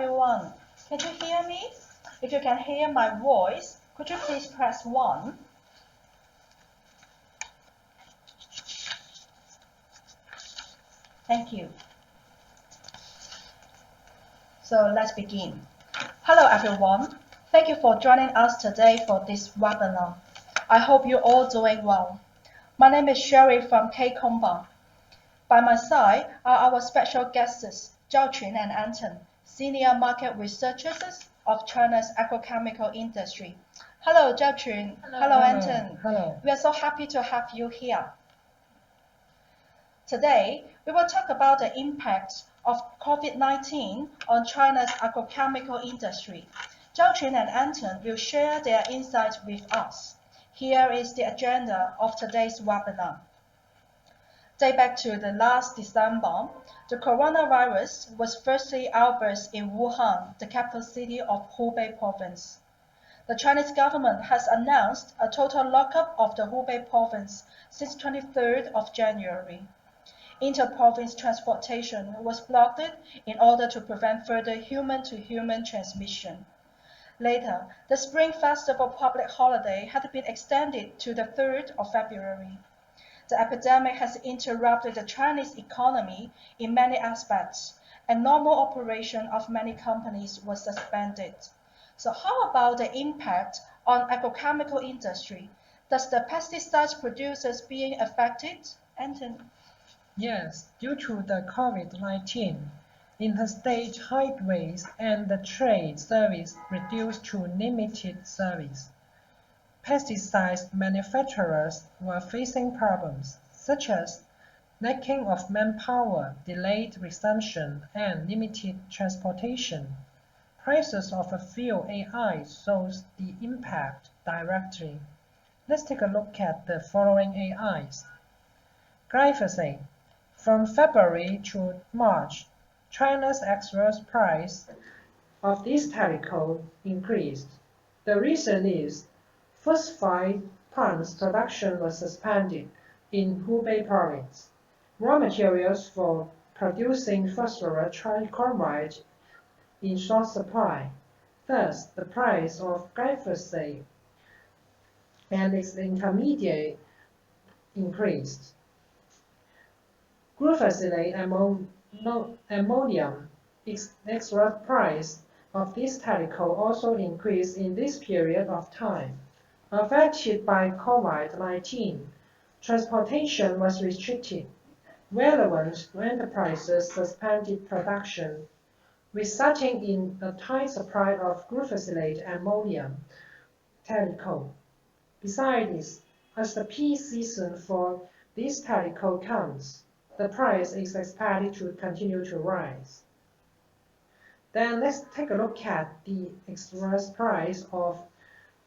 everyone. Can you hear me? If you can hear my voice, could you please press 1? Thank you. So let's begin. Hello everyone. Thank you for joining us today for this webinar. I hope you're all doing well. My name is Sherry from K-Comba. By my side are our special guests, Zhao Qun and Anton, Senior Market Researchers of China's agrochemical industry. Hello, Zhao Qun. Hello, Anton. Hello. We are so happy to have you here. Today, we will talk about the impact of COVID-19 on China's agrochemical industry. Zhao Qun and Anton will share their insights with us. Here is the agenda of today's webinar. Date back to the last December, the coronavirus was firstly outburst in Wuhan, the capital city of Hubei province. The Chinese government has announced a total lockup of the Hubei province since 23rd of January. Inter-province transportation was blocked in order to prevent further human-to-human transmission. Later, the Spring Festival public holiday had been extended to the 3rd of February. The epidemic has interrupted the Chinese economy in many aspects, and normal operation of many companies was suspended. So how about the impact on agrochemical industry? Does the pesticides producers being affected? Anton? Yes, due to the COVID-19, interstate highways and the trade service reduced to limited service. Pesticide manufacturers were facing problems, such as lacking of manpower, delayed resumption, and limited transportation. Prices of a few AI shows the impact directly. Let's take a look at the following AIs. Glyphosate. From February to March, China's exports price of this chemical increased. The reason is phosphide plants production was suspended in Hubei province. Raw materials for producing phosphorus trichloride in short supply. Thus, the price of glyphosate and its intermediate increased. Glyphosate ammonium export price of this chemical also increased in this period of time. Affected by COVID-19, transportation was restricted. Relevant enterprises suspended production, resulting in a tight supply of glyphosate ammonium chemical. Besides, as the peak season for this chemical comes, the price is expected to continue to rise. Then let's take a look at the express price of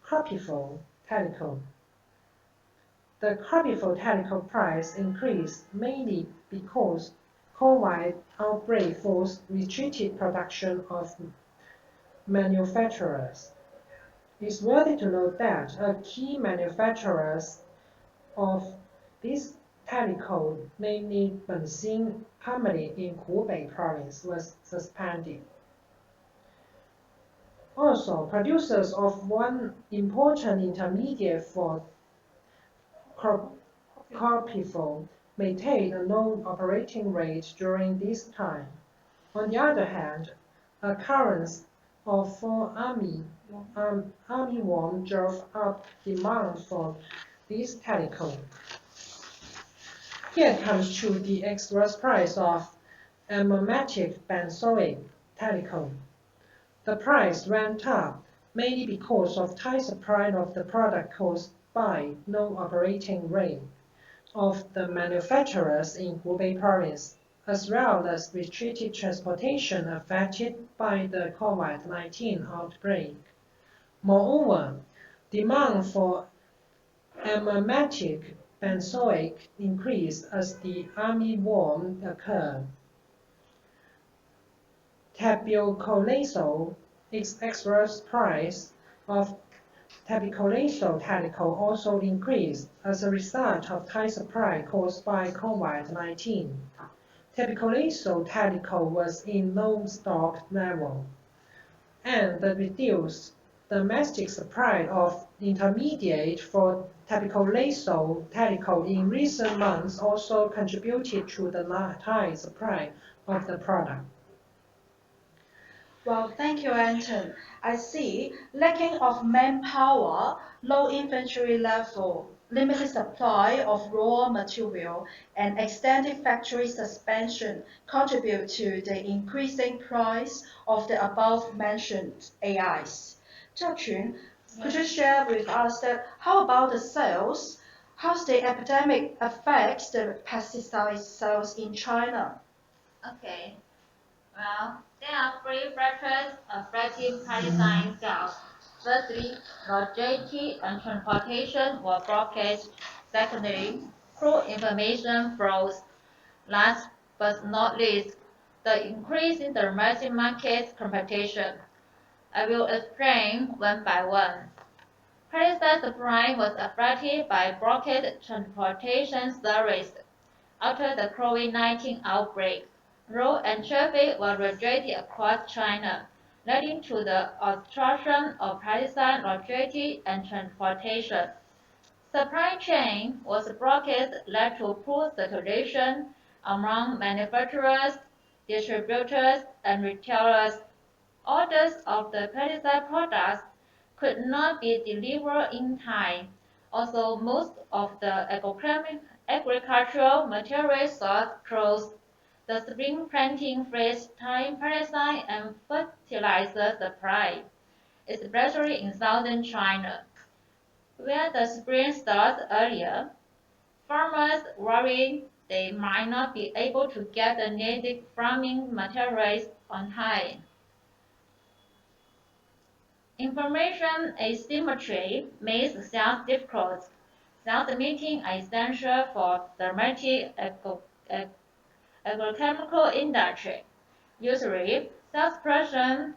cropifol chemical. The cropifol chemical price increased mainly because COVID outbreak forced restricted production of manufacturers. It's worthy to note that a key manufacturers of this chemical, namely Benzene company in Hubei province, was suspended. Also, producers of one important intermediate for cropifol maintained a low operating rate during this time. On the other hand, occurrence of armyworm drove up demand for this chemical. Here comes to the express price of aromatic benzoic chemical. The price went up mainly because of tight supply of the product caused by low operating rate of the manufacturers in Hubei province, as well as restricted transportation affected by the COVID-19 outbreak. Moreover, demand for aromatic benzoic increased as the armyworm occurred. Tabucolazole, its express price of tabucolazole chemical also increased as a result of tight supply caused by COVID-19. Tabucolazole chemical was in low stock level. and the reduced domestic supply of intermediate for tactical in recent months also contributed to the high supply of the product. Well, thank you, Anton. I see lacking of manpower, low inventory level, limited supply of raw material, and extended factory suspension contribute to the increasing price of the above-mentioned AIs. Zhao Qun, could you share with us that how about the sales? How's the epidemic affects the pesticide sales in China? Okay. Well, there are three factors affecting pesticide sales. Firstly, logistics and transportation were blocked. Secondly, poor information flows. Last but not least, the increase in domestic market competition. I will explain one by one. Pesticide supply was affected by blocked transportation service. After the COVID-19 outbreak, road and traffic were restricted across China, leading to the obstruction of pesticide logistics and transportation. Supply chain was blocked led to poor circulation among manufacturers, distributors, and retailers. Orders of the pesticide products could not be delivered in time. Also, most of the agricultural material stores closed. The spring planting freezed time pesticide and fertilizer supply, especially in southern China. Where the spring starts earlier, farmers worry they might not be able to get the needed farming materials on time. Information asymmetry makes sales difficult. Sales meetings are essential for the agrochemical industry. Usually, salesperson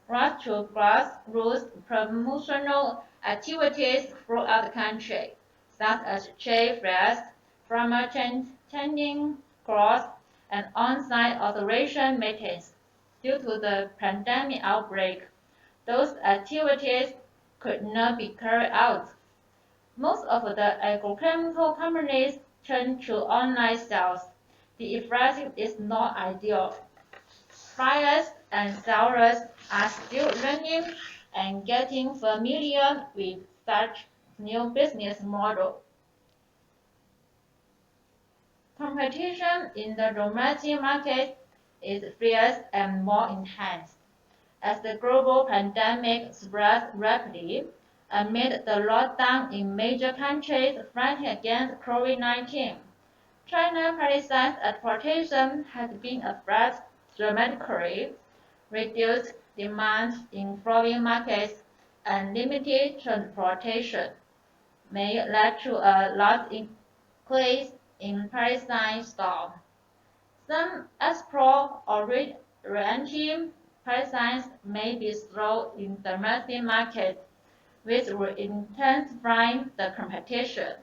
rush to grassroots promotional activities throughout the country, such as trade fairs, farmer tending crops, and on-site authorization meetings. Due to the pandemic outbreak, those activities could not be carried out. Most of the agrochemical companies turn to online sales. The effect is not ideal. Buyers and sellers are still learning and getting familiar with such new business model. Competition in the domestic market is fierce and more intense. As the global pandemic spreads rapidly, amid the lockdown in major countries fighting against COVID-19, China's pesticide exportation has been affected dramatically. Reduced demand in foreign markets and limited transportation may lead to a large increase in pesticide stock. Some export-oriented pesticides may be sold in domestic markets, which will intensify the competition.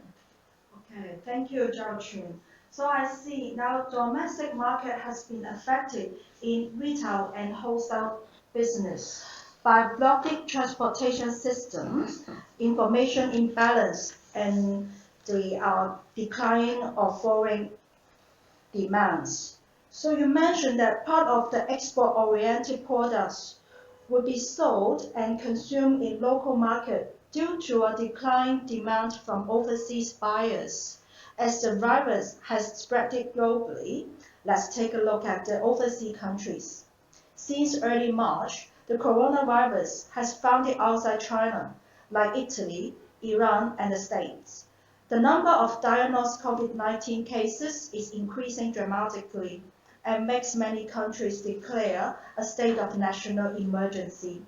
Okay, thank you, Zhao Chun. So I see now domestic market has been affected in retail and wholesale business by blocking transportation systems, information imbalance, and the decline of foreign demands. So you mentioned that part of the export-oriented products would be sold and consumed in local market due to a declined demand from overseas buyers. As the virus has spread globally, let's take a look at the overseas countries. Since early March, the coronavirus has found it outside China, like Italy, Iran, and the States. The number of diagnosed COVID-19 cases is increasing dramatically and makes many countries declare a state of national emergency.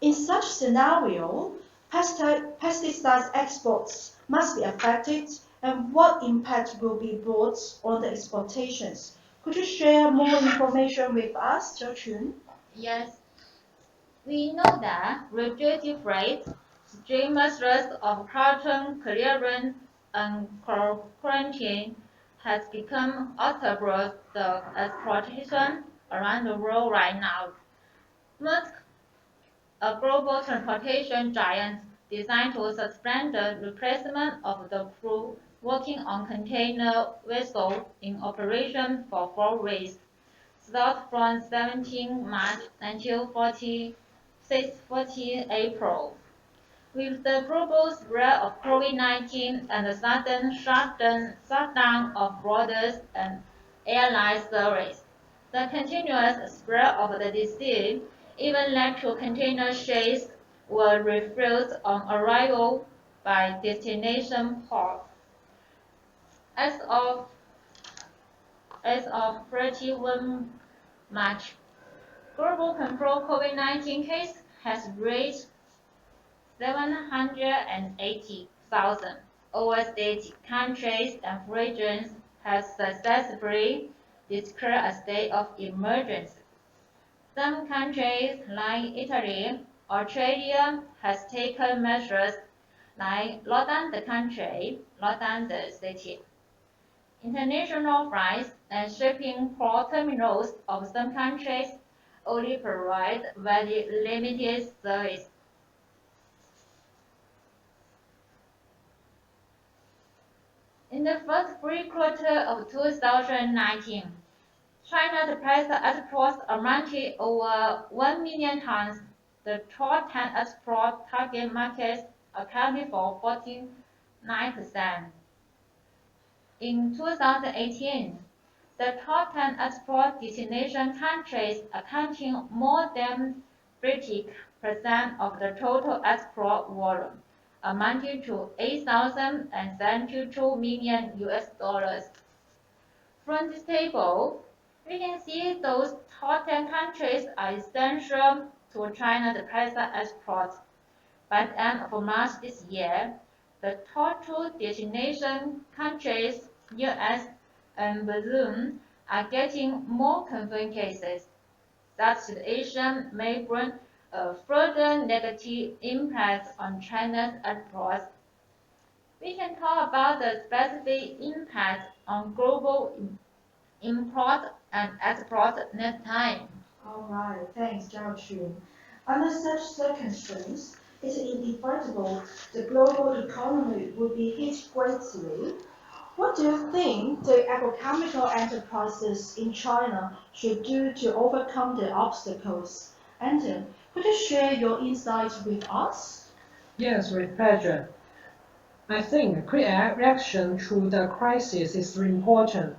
In such scenario, pesticide exports must be affected, and what impact will be brought on the exportations? Could you share more information with us, Zhou Chun? Yes, we know that restrictive rates, strict measures of carton clearance, and quarantine has become obstacle to exploitation around the world right now. Most a global transportation giant designed to suspend the replacement of the crew working on container vessels in operation for 4 weeks, start from 17 March until 14 April. With the global spread of COVID-19 and the sudden shutdown of borders and airline service, the continuous spread of the disease even led to container ships were refused on arrival by destination ports. As of 31 March, global control COVID-19 case has reached 780,000. Over 30 countries and regions have successfully declared a state of emergency. Some countries, like Italy, Australia, has taken measures like lock down the country, lock down the city. International flights and shipping port terminals of some countries only provide very limited service. In the first 3 quarters of 2019, China's plastic exports amounted over 1 million tons. The top 10 export target markets accounted for 49%. In 2018, the top 10 export destination countries accounting more than 50% of the total export volume, amounting to $8,072 million. From this table, we can see those top 10 countries are essential to China's plastic export. By the end of March this year, the top 2 destination countries, US and Brazil, are getting more confirmed cases. That situation may bring a further negative impact on China's exports. We can talk about the specific impact on global import and export next time. All right, thanks, Zhao Qun. Under such circumstances, it is inevitable the global economy will be hit greatly. What do you think the agrochemical enterprises in China should do to overcome the obstacles? Anton, could you share your insights with us? Yes, with pleasure. I think a quick reaction to the crisis is important,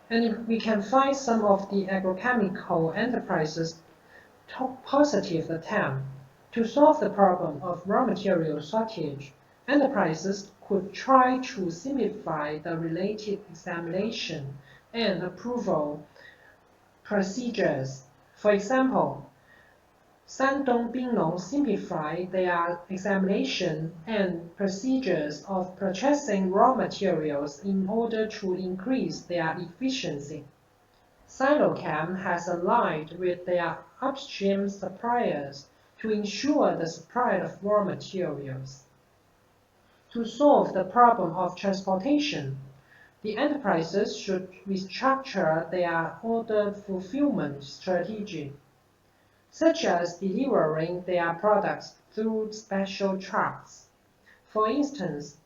and we can find some of the agrochemical enterprises took positive attempt to solve the problem of raw material shortage. Enterprises could try to simplify the related examination and approval procedures. For example, Shandong Binglong simplified their examination and procedures of purchasing raw materials in order to increase their efficiency. Silochem has aligned with their upstream suppliers to ensure the supply of raw materials. To solve the problem of transportation, the enterprises should restructure their order fulfillment strategy, such as delivering their products through special trucks. For instance,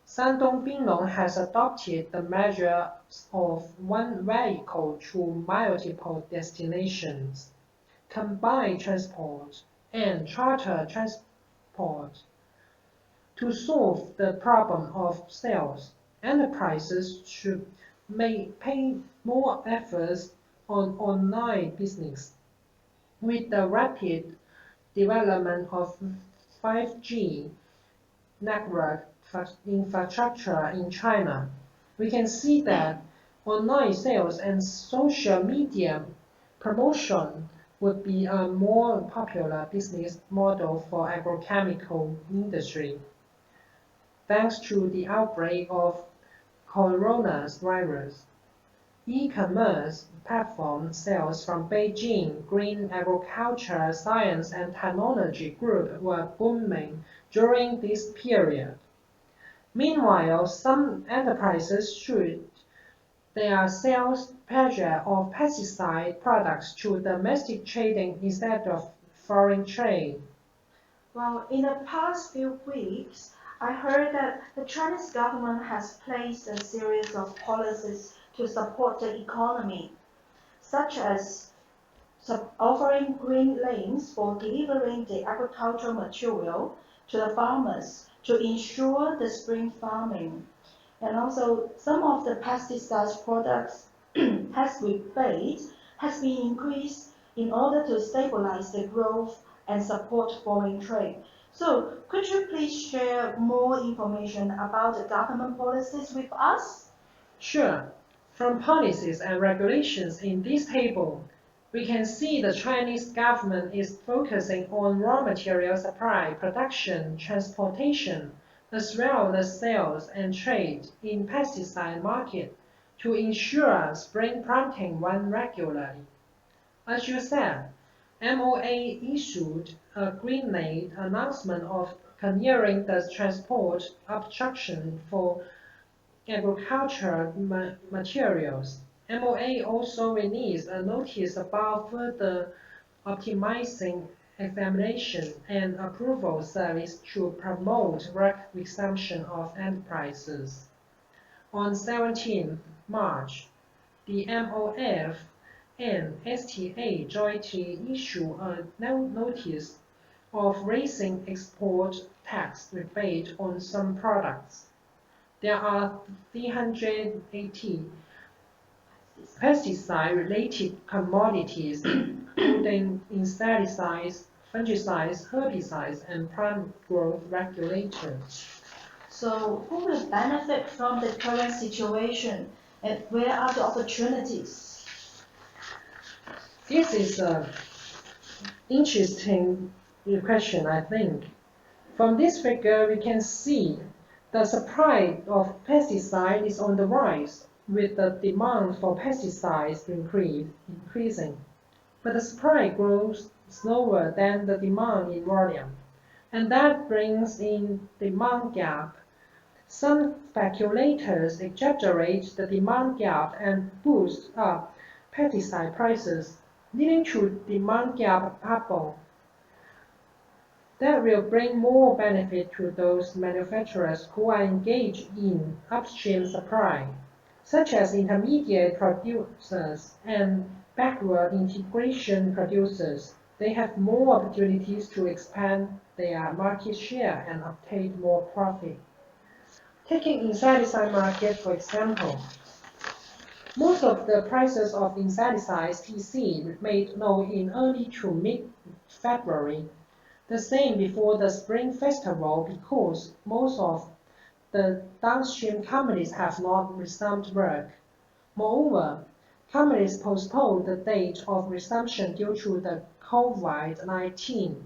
Shandong Binglong has adopted the measure of one vehicle to multiple destinations, combined transport, and charter transport. To solve the problem of sales, enterprises should pay more efforts on online business. With the rapid development of 5G network infrastructure in China, we can see that online sales and social media promotion would be a more popular business model for agrochemical industry. Thanks to the outbreak of coronavirus, e-commerce platform sales from Beijing Green Agriculture Science and Technology Group were booming during this period. Meanwhile, some enterprises should their sales pressure of pesticide products to domestic trading instead of foreign trade. Well, in the past few weeks, I heard that the Chinese government has placed a series of policies to support the economy, such as offering green lanes for delivering the agricultural material to the farmers to ensure the spring farming. And also, some of the pesticide products tax rebate has been increased in order to stabilize the growth and support foreign trade. So, could you please share more information about the government policies with us? Sure. From policies and regulations in this table, we can see the Chinese government is focusing on raw material supply, production, transportation, as well as sales and trade in pesticide market to ensure spring planting run regularly. As you said, MOA issued a green lane announcement of clearing the transport obstruction for agricultural materials. MOA also released a notice about further optimizing examination and approval service to promote work resumption of enterprises. On 17 March, the MOF and STA jointly issued a notice of raising export tax rebate on some products. There are 380 pesticide-related commodities, including insecticides, fungicides, herbicides, and plant growth regulators. So, who will benefit from the current situation and where are the opportunities? This is an interesting question, I think. From this figure, we can see the supply of pesticide is on the rise, with the demand for pesticides increasing. But the supply grows slower than the demand in volume, and that brings in demand gap. Some speculators exaggerate the demand gap and boost up pesticide prices, leading to demand gap bubble. That will bring more benefit to those manufacturers who are engaged in upstream supply, such as intermediate producers and backward integration producers. They have more opportunities to expand their market share and obtain more profit. Taking insecticide market, for example, most of the prices of insecticides TC made known in early to mid-February. The same before the Spring Festival because most of the downstream companies have not resumed work. Moreover, companies postponed the date of resumption due to the COVID-19.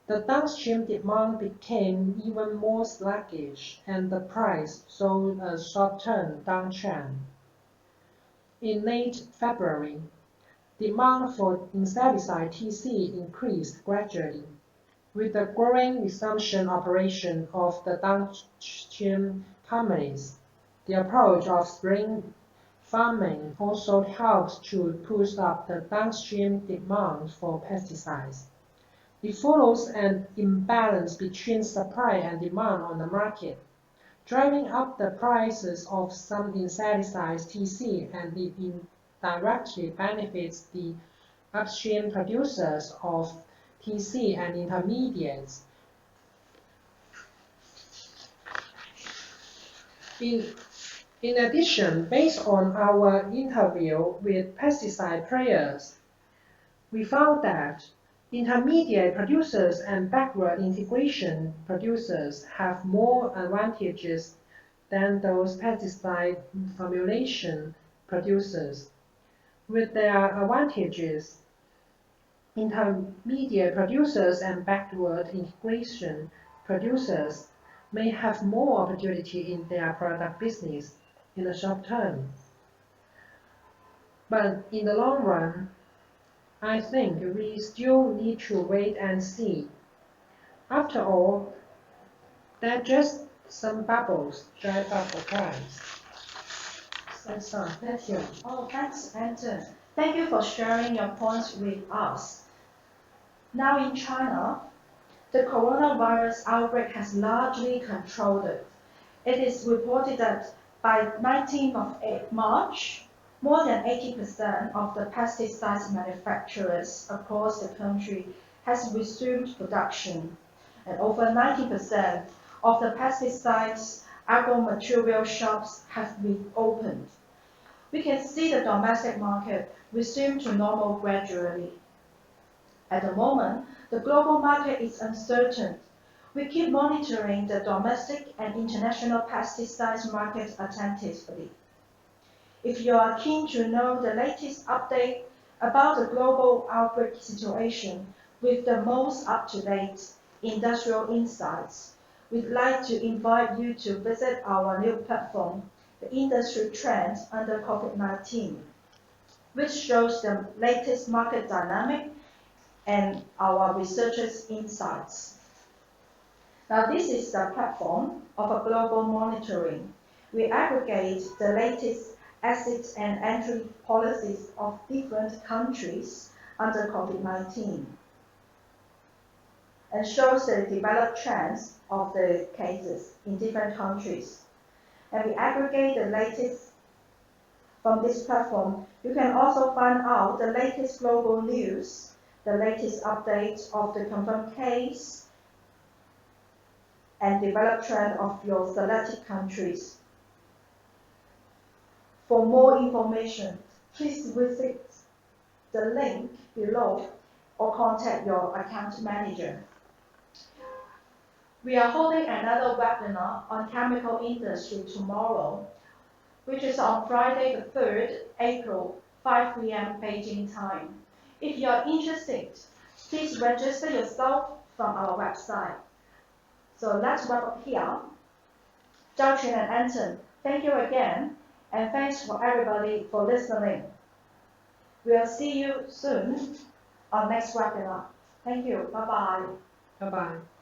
The downstream demand became even more sluggish and the price showed a short-term downtrend. In late February, demand for insecticide TC increased gradually. With the growing resumption operation of the downstream companies, the approach of spring farming also helps to push up the downstream demand for pesticides. It follows an imbalance between supply and demand on the market, driving up the prices of some insecticides TC, and it indirectly benefits the upstream producers of TC and intermediates. In addition, based on our interview with pesticide players, we found that intermediate producers and backward integration producers have more advantages than those pesticide formulation producers. With their advantages, intermediate producers and backward integration producers may have more opportunity in their product business in the short term. But in the long run, I think we still need to wait and see. After all, they're just some bubbles drive up the price. That's all. Thank you. Oh, thanks, Anton. Thank you for sharing your points with us. Now in China, the coronavirus outbreak has largely controlled. It is reported that by 19th of March, more than 80% of the pesticides manufacturers across the country has resumed production, and over 90% of the pesticides agro-material shops have been opened. We can see the domestic market resume to normal gradually. At the moment, the global market is uncertain. We keep monitoring the domestic and international pesticides market attentively. If you are keen to know the latest update about the global outbreak situation with the most up-to-date industrial insights, we'd like to invite you to visit our new platform, the Industry Trends under COVID-19, which shows the latest market dynamic and our researchers' insights. Now, this is the platform of a global monitoring. We aggregate the latest exit and entry policies of different countries under COVID-19 and shows the developed trends of the cases in different countries. And we aggregate the latest from this platform. You can also find out the latest global news, the latest updates of the confirmed case, and developed trend of your selected countries. For more information, please visit the link below or contact your account manager. We are holding another webinar on chemical industry tomorrow, which is on Friday the 3rd April, 5 p.m. Beijing time. If you are interested, please register yourself from our website. So let's wrap up here. Zhao Qun and Anton, thank you again, and thanks for everybody for listening. We'll see you soon on next webinar. Thank you. Bye-bye. Bye-bye.